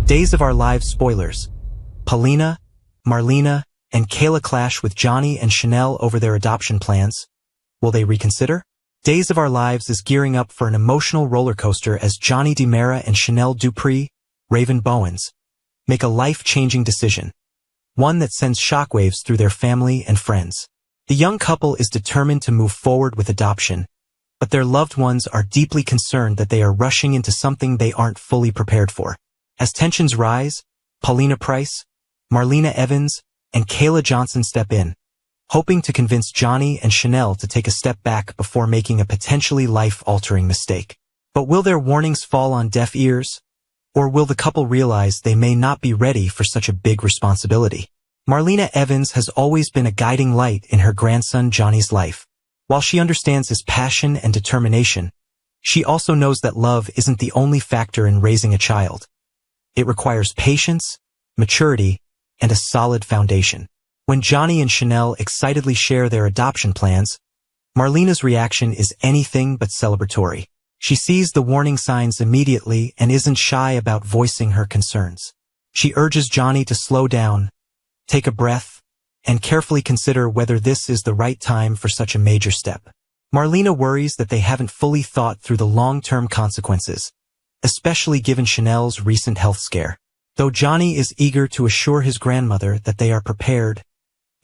Days of Our Lives spoilers. Paulina, Marlena, and Kayla clash with Johnny and Chanel over their adoption plans. Will they reconsider? Days of Our Lives is gearing up for an emotional roller coaster as Johnny DiMera and Chanel Dupree, Raven Bowens, make a life-changing decision, one that sends shockwaves through their family and friends. The young couple is determined to move forward with adoption, but their loved ones are deeply concerned that they are rushing into something they aren't fully prepared for. As tensions rise, Paulina Price, Marlena Evans, and Kayla Johnson step in, hoping to convince Johnny and Chanel to take a step back before making a potentially life-altering mistake. But will their warnings fall on deaf ears? Or will the couple realize they may not be ready for such a big responsibility? Marlena Evans has always been a guiding light in her grandson Johnny's life. While she understands his passion and determination, she also knows that love isn't the only factor in raising a child. It requires patience, maturity, and a solid foundation. When Johnny and Chanel excitedly share their adoption plans, Marlena's reaction is anything but celebratory. She sees the warning signs immediately and isn't shy about voicing her concerns. She urges Johnny to slow down, take a breath, and carefully consider whether this is the right time for such a major step. Marlena worries that they haven't fully thought through the long-term consequences, especially given Chanel's recent health scare. Though Johnny is eager to assure his grandmother that they are prepared,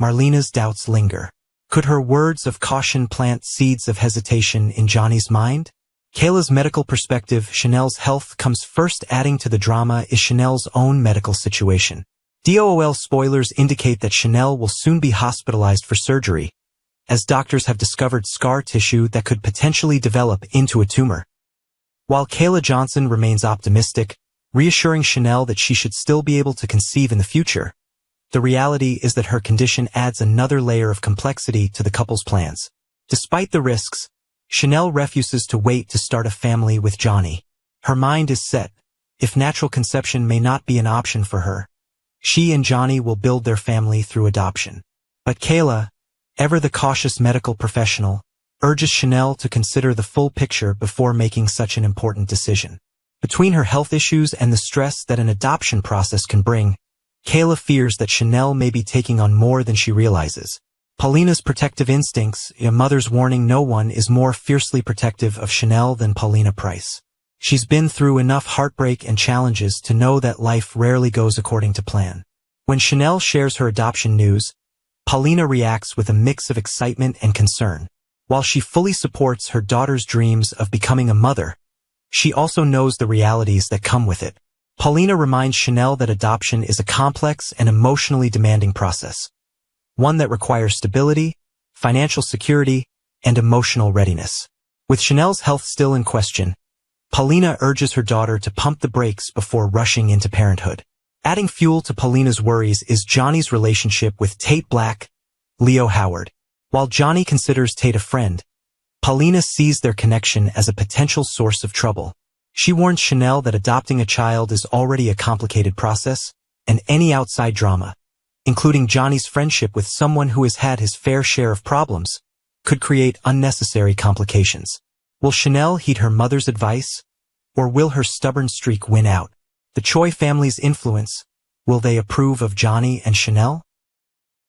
Marlena's doubts linger. Could her words of caution plant seeds of hesitation in Johnny's mind? Kayla's medical perspective. Chanel's health comes first. Adding to the drama is Chanel's own medical situation. DOOL spoilers indicate that Chanel will soon be hospitalized for surgery, as doctors have discovered scar tissue that could potentially develop into a tumor. While Kayla Johnson remains optimistic, reassuring Chanel that she should still be able to conceive in the future, the reality is that her condition adds another layer of complexity to the couple's plans. Despite the risks, Chanel refuses to wait to start a family with Johnny. Her mind is set. If natural conception may not be an option for her, she and Johnny will build their family through adoption. But Kayla, ever the cautious medical professional, urges Chanel to consider the full picture before making such an important decision. Between her health issues and the stress that an adoption process can bring, Kayla fears that Chanel may be taking on more than she realizes. Paulina's protective instincts. A mother's warning. No one is more fiercely protective of Chanel than Paulina Price. She's been through enough heartbreak and challenges to know that life rarely goes according to plan. When Chanel shares her adoption news, Paulina reacts with a mix of excitement and concern. While she fully supports her daughter's dreams of becoming a mother, she also knows the realities that come with it. Paulina reminds Chanel that adoption is a complex and emotionally demanding process, one that requires stability, financial security, and emotional readiness. With Chanel's health still in question, Paulina urges her daughter to pump the brakes before rushing into parenthood. Adding fuel to Paulina's worries is Johnny's relationship with Tate Black, Leo Howard. While Johnny considers Tate a friend, Paulina sees their connection as a potential source of trouble. She warns Chanel that adopting a child is already a complicated process, and any outside drama, including Johnny's friendship with someone who has had his fair share of problems, could create unnecessary complications. Will Chanel heed her mother's advice, or will her stubborn streak win out? The Choi family's influence. Will they approve of Johnny and Chanel?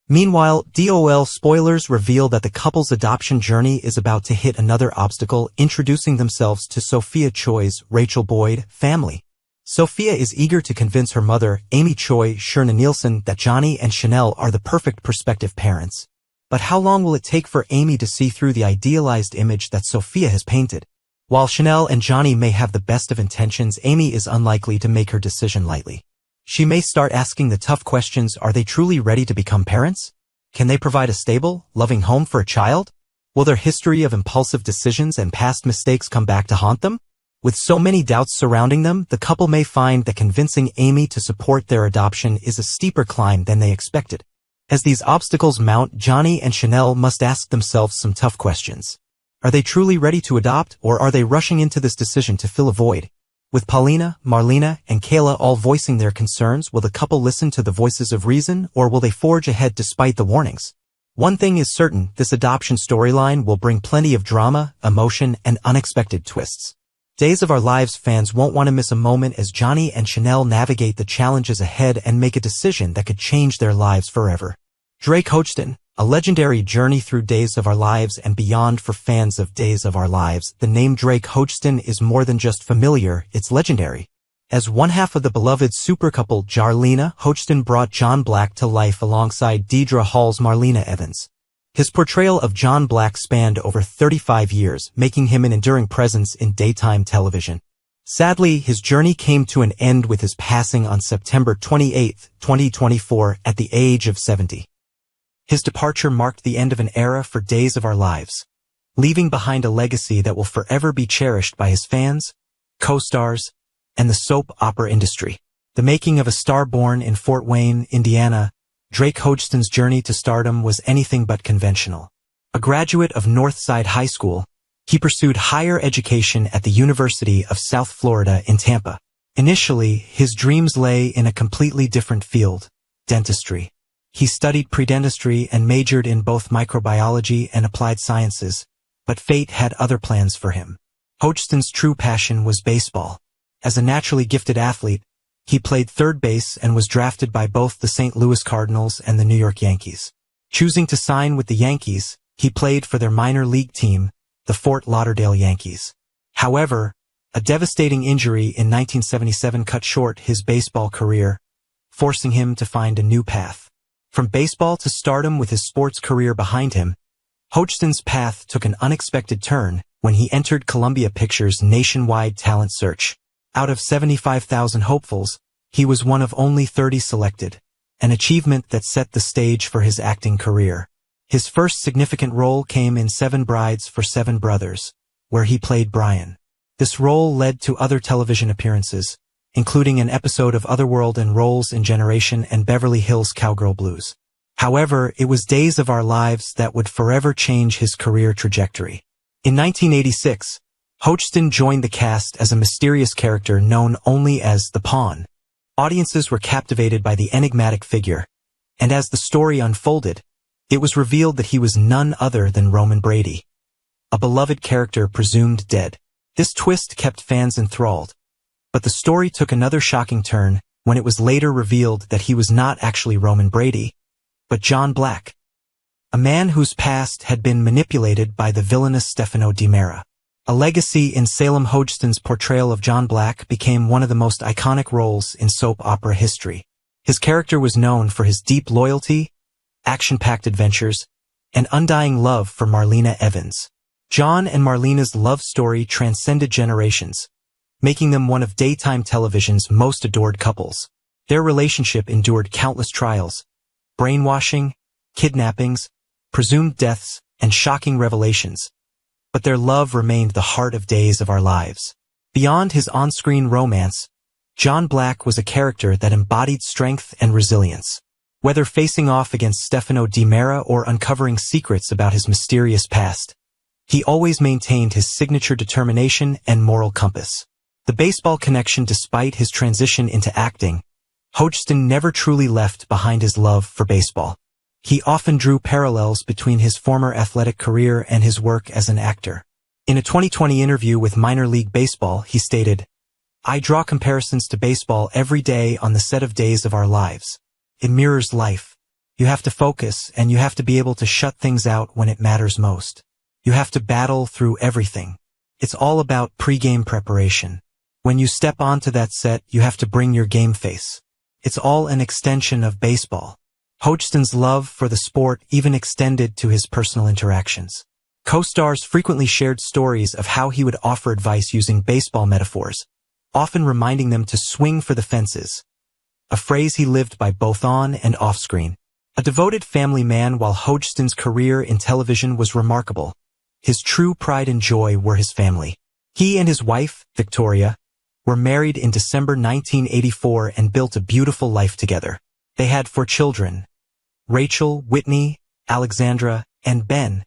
Meanwhile, DOL spoilers reveal that the couple's adoption journey is about to hit another obstacle, introducing themselves to Sophia Choi's Rachel Boyd family. Sophia is eager to convince her mother, Amy Choi Sherna Nielsen, that Johnny and Chanel are the perfect prospective parents. But how long will it take for Amy to see through the idealized image that Sophia has painted? While Chanel and Johnny may have the best of intentions, Amy is unlikely to make her decision lightly. She may start asking the tough questions. Are they truly ready to become parents? Can they provide a stable, loving home for a child? Will their history of impulsive decisions and past mistakes come back to haunt them? With so many doubts surrounding them, the couple may find that convincing Amy to support their adoption is a steeper climb than they expected. As these obstacles mount, Johnny and Chanel must ask themselves some tough questions. Are they truly ready to adopt, or are they rushing into this decision to fill a void? With Paulina, Marlena, and Kayla all voicing their concerns, will the couple listen to the voices of reason, or will they forge ahead despite the warnings? One thing is certain, this adoption storyline will bring plenty of drama, emotion, and unexpected twists. Days of Our Lives fans won't want to miss a moment as Johnny and Chanel navigate the challenges ahead and make a decision that could change their lives forever. Drake Hogestyn, a legendary journey through Days of Our Lives and beyond for fans of Days of Our Lives. The name Drake Hogestyn is more than just familiar, it's legendary. As one half of the beloved super couple Marlena, Hogestyn brought John Black to life alongside Deidre Hall's Marlena Evans. His portrayal of John Black spanned over 35 years, making him an enduring presence in daytime television. Sadly, his journey came to an end with his passing on September 28, 2024, at the age of 70. His departure marked the end of an era for Days of Our Lives, leaving behind a legacy that will forever be cherished by his fans, co-stars, and the soap opera industry. The making of a star born in Fort Wayne, Indiana, Drake Hogestyn's journey to stardom was anything but conventional. A graduate of Northside High School, he pursued higher education at the University of South Florida in Tampa. Initially, his dreams lay in a completely different field, dentistry. He studied pre-dentistry and majored in both microbiology and applied sciences, but fate had other plans for him. Hogestyn's true passion was baseball. As a naturally gifted athlete, he played third base and was drafted by both the St. Louis Cardinals and the New York Yankees. Choosing to sign with the Yankees, he played for their minor league team, the Fort Lauderdale Yankees. However, a devastating injury in 1977 cut short his baseball career, forcing him to find a new path. From baseball to stardom with his sports career behind him, Hogestyn's path took an unexpected turn when he entered Columbia Pictures' nationwide talent search. Out of 75,000 hopefuls, he was one of only 30 selected, an achievement that set the stage for his acting career. His first significant role came in 7 Brides for 7 Brothers, where he played Brian. This role led to other television appearances, including an episode of Otherworld and roles in Generation and Beverly Hills Cowgirl Blues. However, it was Days of Our Lives that would forever change his career trajectory. In 1986, Hogestyn joined the cast as a mysterious character known only as the Pawn. Audiences were captivated by the enigmatic figure, and as the story unfolded, it was revealed that he was none other than Roman Brady, a beloved character presumed dead. This twist kept fans enthralled, but the story took another shocking turn when it was later revealed that he was not actually Roman Brady, but John Black, a man whose past had been manipulated by the villainous Stefano Di Mera. A legacy in Salem. Hogestyn's portrayal of John Black became one of the most iconic roles in soap opera history. His character was known for his deep loyalty, action-packed adventures, and undying love for Marlena Evans. John and Marlena's love story transcended generations, making them one of daytime television's most adored couples. Their relationship endured countless trials, brainwashing, kidnappings, presumed deaths, and shocking revelations. But their love remained the heart of Days of Our Lives. Beyond his on-screen romance, John Black was a character that embodied strength and resilience. Whether facing off against Stefano Di Mera or uncovering secrets about his mysterious past, he always maintained his signature determination and moral compass. The baseball connection. Despite his transition into acting, Hogestyn never truly left behind his love for baseball. He often drew parallels between his former athletic career and his work as an actor. In a 2020 interview with Minor League Baseball, he stated, "I draw comparisons to baseball every day on the set of Days of Our Lives. It mirrors life. You have to focus and you have to be able to shut things out when it matters most. You have to battle through everything. It's all about pre-game preparation. When you step onto that set, you have to bring your game face. It's all an extension of baseball." Hogestyn's love for the sport even extended to his personal interactions. Co-stars frequently shared stories of how he would offer advice using baseball metaphors, often reminding them to swing for the fences, a phrase he lived by both on and off-screen. A devoted family man. While Hogestyn's career in television was remarkable, his true pride and joy were his family. He and his wife, Victoria, were married in December 1984 and built a beautiful life together. They had 4 children, Rachel, Whitney, Alexandra, and Ben,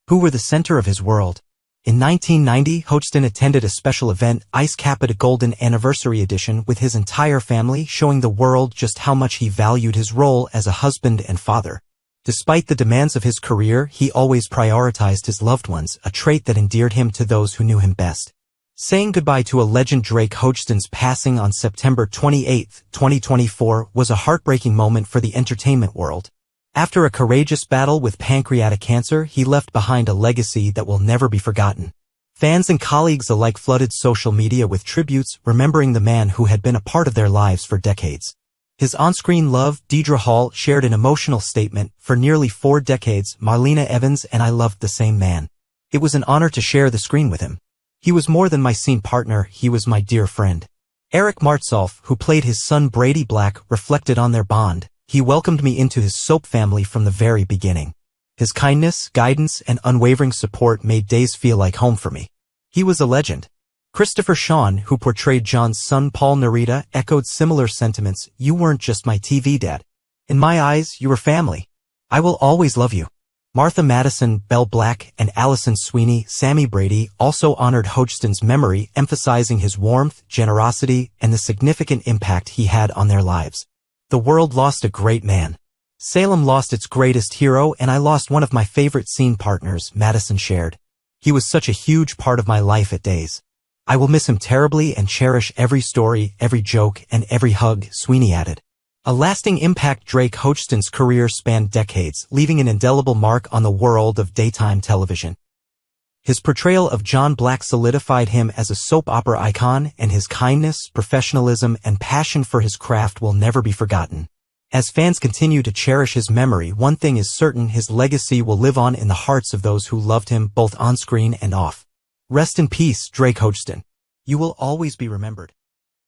who were the center of his world. In 1990, Hogestyn attended a special event, Ice Capita Golden Anniversary Edition, with his entire family, showing the world just how much he valued his role as a husband and father. Despite the demands of his career, he always prioritized his loved ones, a trait that endeared him to those who knew him best. Saying goodbye to a legend. Drake Hogestyn's passing on September 28, 2024 was a heartbreaking moment for the entertainment world. After a courageous battle with pancreatic cancer, he left behind a legacy that will never be forgotten. Fans and colleagues alike flooded social media with tributes, remembering the man who had been a part of their lives for decades. His on-screen love, Deidre Hall, shared an emotional statement, "For nearly 4 decades, Marlena Evans and I loved the same man. It was an honor to share the screen with him. He was more than my scene partner, he was my dear friend." Eric Martsolf, who played his son Brady Black, reflected on their bond. "He welcomed me into his soap family from the very beginning. His kindness, guidance, and unwavering support made days feel like home for me. He was a legend." Christopher Sean, who portrayed John's son Paul Narita, echoed similar sentiments. "You weren't just my TV dad. In my eyes, you were family. I will always love you." Martha Madison, Belle Black, and Allison Sweeney, Sammy Brady, also honored Hogestyn's memory, emphasizing his warmth, generosity, and the significant impact he had on their lives. "The world lost a great man. Salem lost its greatest hero, and I lost one of my favorite scene partners," Madison shared. "He was such a huge part of my life at Days. I will miss him terribly and cherish every story, every joke, and every hug," Sweeney added. A lasting impact. Drake Hogestyn's career spanned decades, leaving an indelible mark on the world of daytime television. His portrayal of John Black solidified him as a soap opera icon, and his kindness, professionalism, and passion for his craft will never be forgotten. As fans continue to cherish his memory, one thing is certain: his legacy will live on in the hearts of those who loved him both on screen and off. Rest in peace, Drake Hogestyn. You will always be remembered.